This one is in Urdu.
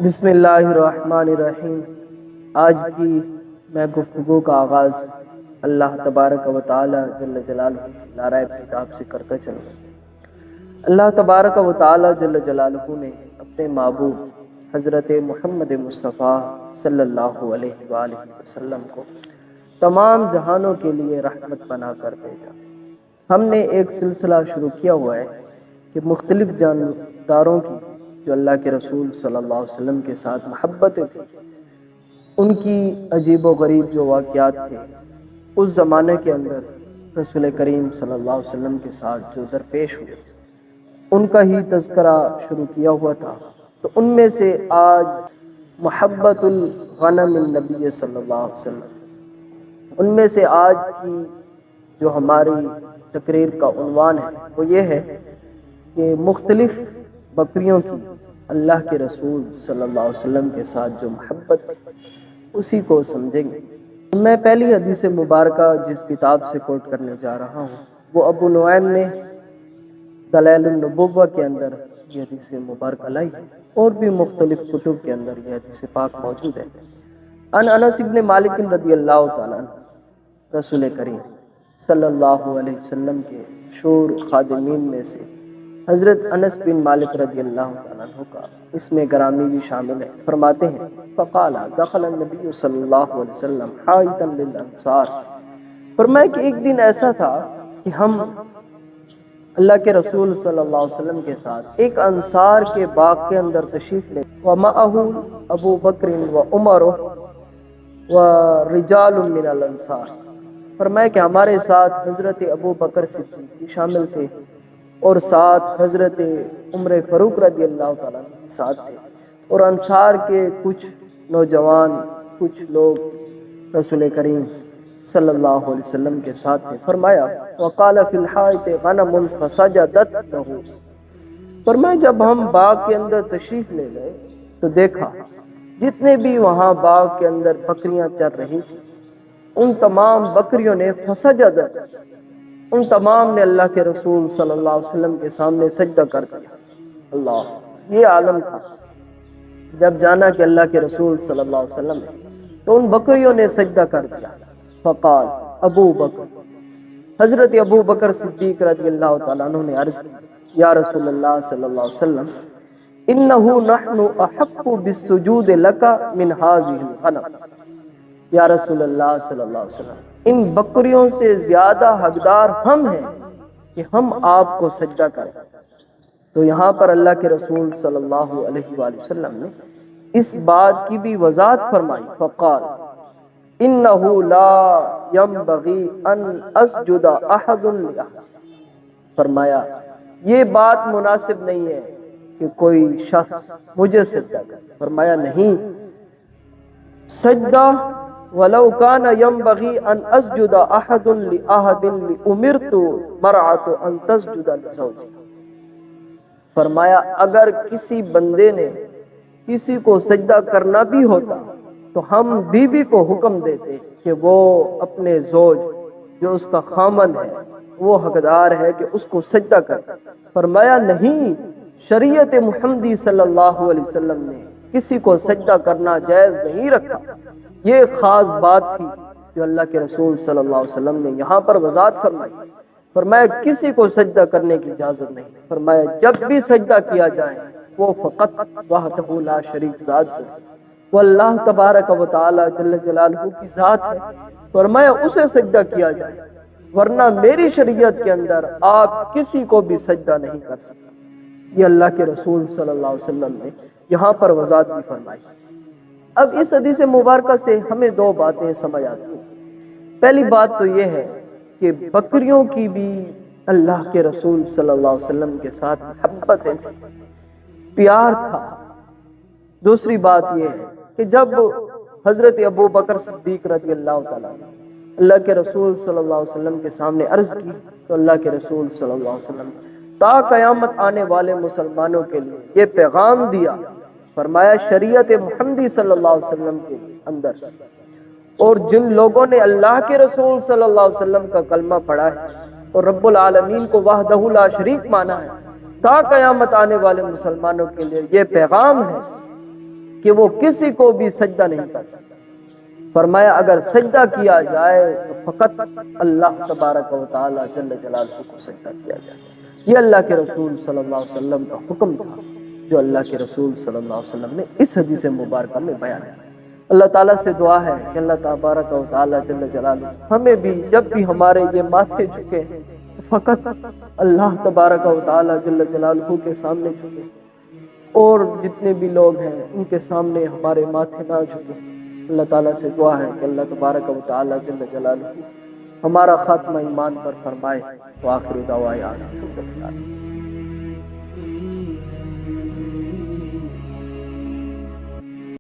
بسم اللہ الرحمن الرحیم۔ آج کی میں گفتگو کا آغاز اللہ تبارک و تعالی جل جلالہ کی نعرہ کتاب سے کرتا چلوں۔ اللہ تبارک و تعالی جل جلالہ نے اپنے محبوب حضرت محمد مصطفیٰ صلی اللہ علیہ وآلہ وسلم کو تمام جہانوں کے لیے رحمت بنا کر بھیجا۔ ہم نے ایک سلسلہ شروع کیا ہوا ہے کہ مختلف جانداروں کی جو اللہ کے رسول صلی اللہ علیہ وسلم کے ساتھ محبتیں تھیں، ان کی عجیب و غریب جو واقعات تھے اس زمانے کے اندر رسول کریم صلی اللہ علیہ وسلم کے ساتھ جو درپیش ہوئے ان کا ہی تذکرہ شروع کیا ہوا تھا۔ تو ان میں سے آج محبت الغنم النبی صلی اللہ علیہ وسلم، ان میں سے آج کی جو ہماری تقریر کا عنوان ہے وہ یہ ہے کہ مختلف بکریوں کی اللہ کے رسول صلی اللہ علیہ وسلم کے ساتھ جو محبت اسی کو سمجھیں گے۔ میں پہلی حدیث مبارکہ جس کتاب سے کوٹ کرنے جا رہا ہوں وہ ابو نعیم نے دلائل النبوہ کے اندر یہ حدیث مبارکہ لائی ہے، اور بھی مختلف کتب کے اندر یہ حدیث پاک موجود ہے۔ ان انس بن مالک رضی اللہ تعالیٰ عنہ، رسول کریم صلی اللہ علیہ وسلم کے مشہور خادمین میں سے حضرت انس بن مالک رضی اللہ تعالیٰ عنہ کا اس میں گرامی بھی شامل ہے۔ فرماتے ہیں فقال دخل النبی صلی اللہ علیہ وسلم حائطا للانصار، فرمایا کہ ایک دن ایسا تھا کہ ہم اللہ کے رسول صلی اللہ علیہ وسلم کے ساتھ ایک انصار کے باغ کے اندر تشریف لے، ومعہ ابو بکر وعمر ورجال من الانصار، فرمایا کہ ہمارے ساتھ حضرت ابو بکر صدیق بھی شامل تھے اور ساتھ حضرت عمر فاروق رضی اللہ تعالیٰ عنہ ساتھ تھے، اور انصار کے کچھ نوجوان کچھ لوگ رسول کریم صلی اللہ علیہ وسلم کے ساتھ تھے۔ فرمایا وقال فی الحائط غنم فسجدت له، فرمایا جب ہم باغ کے اندر تشریف لے گئے تو دیکھا جتنے بھی وہاں باغ کے اندر بکریاں چر رہی تھیں ان تمام بکریوں نے فسجدت، ان تمام نے اللہ کے رسول صلی اللہ علیہ وسلم کے سامنے سجدہ کر دیا۔ اللہ، یہ عالم تھا جب جانا کہ اللہ کے رسول صلی اللہ علیہ وسلم تو ان بکریوں نے سجدہ کر دیا۔ فقال ابو بکر، حضرت ابو بکر صدیق رضی اللہ تعالیٰ عنہ نے عرض کی یا رسول اللہ صلی اللہ علیہ وسلم انہو نحن احق بالسجود لکا من ہذہ الغنم، یا رسول اللہ صلی اللہ علیہ وسلم ان بکریوں سے زیادہ حقدار ہم ہیں کہ ہم آپ کو سجدہ کریں۔ تو یہاں پر اللہ کے رسول صلی اللہ علیہ وآلہ وسلم نے اس بات کی بھی وضاحت فرمائی۔ فقال انہو لا ينبغی ان اسجد احد لأحد، فرمایا یہ بات مناسب نہیں ہے کہ کوئی شخص مجھے سجدہ کرے۔ فرمایا نہیں، سجدہ وَلَوْ كَانَ يَنْبَغِي أَنْ أَسْجُدَ أَحَدٌ لِأَحَدٍ لِأُمِرْتُ مَرْعَةُ أَنْ تَسْجُدَ لِزَوْجِهِ، فرمایا اگر کسی بندے نے کسی کو سجدہ کرنا بھی ہوتا تو ہم بیوی کو حکم دیتے کہ وہ اپنے زوج جو اس کا خامند ہے وہ حقدار ہے کہ اس کو سجدہ کرے۔ فرمایا نہیں، شریعت محمدی صلی اللہ علیہ وسلم نے کسی کو سجدہ کرنا جائز نہیں رکھا۔ یہ ایک خاص بات تھی جو اللہ کے رسول صلی اللہ علیہ وسلم نے یہاں پر وضاحت فرمائی۔ فرمایا کسی کو سجدہ کرنے کی اجازت نہیں، فرمایا جب بھی سجدہ کیا جائے وہ فقط وحدہ لا شریک ذات جو ہے وہ اللہ تبارک و تعالی جل جلالہ کی ذات ہے، فرمایا اسے سجدہ کیا جائے، ورنہ میری شریعت کے اندر آپ کسی کو بھی سجدہ نہیں کر سکتے۔ یہ اللہ کے رسول صلی اللہ علیہ وسلم نے یہاں پر وضاحت بھی فرمائی۔ اب اس حدیث مبارکہ سے ہمیں دو باتیں سمجھ آتی ہیں۔ پہلی بات تو یہ ہے کہ بکریوں کی بھی اللہ کے رسول صلی اللہ علیہ وسلم کے ساتھ محبتیں تھیں، پیار تھا۔ دوسری بات یہ ہے کہ جب حضرت ابو بکر صدیق رضی اللہ تعالیٰ عنہ اللہ کے رسول صلی اللہ علیہ وسلم کے سامنے عرض کی تو اللہ کے رسول صلی اللہ علیہ وسلم تا قیامت آنے والے مسلمانوں کے لیے یہ پیغام دیا، فرمایا شریعت محمدی صلی اللہ علیہ وسلم کے اندر اور جن لوگوں نے اللہ کے رسول صلی اللہ علیہ وسلم کا کلمہ پڑھا ہے اور رب العالمین کو وحدہ لا شریک مانا ہے، تا قیامت آنے والے مسلمانوں کے لیے یہ پیغام ہے کہ وہ کسی کو بھی سجدہ نہیں کر سکتا۔ فرمایا اگر سجدہ کیا جائے تو فقط اللہ تبارک و تعالی جل جلالہ کو سجدہ کیا جائے۔ یہ اللہ کے رسول صلی اللہ علیہ وسلم کا حکم تھا جو اللہ کے رسول صلی اللہ علیہ وسلم نے اس حدیث مبارکہ میں بیان کیا۔ اللہ تعالیٰ سے دعا ہے کہ اللہ تبارک و تعالی جل جلالہ ہمیں بھی جب بھی ہمارے یہ ماتھے جھکے تو فقط اللہ تبارک و تعالی جل جلالہ کے سامنے جھکے، اور جتنے بھی لوگ ہیں ان کے سامنے ہمارے ماتھے نہ جھکے۔ اللہ تعالیٰ سے دعا ہے کہ اللہ تبارک و تعالی جل جلالہ ہمارا خاتمہ ایمان پر فرمائے۔ وآخر دعوانا الحمدللہ۔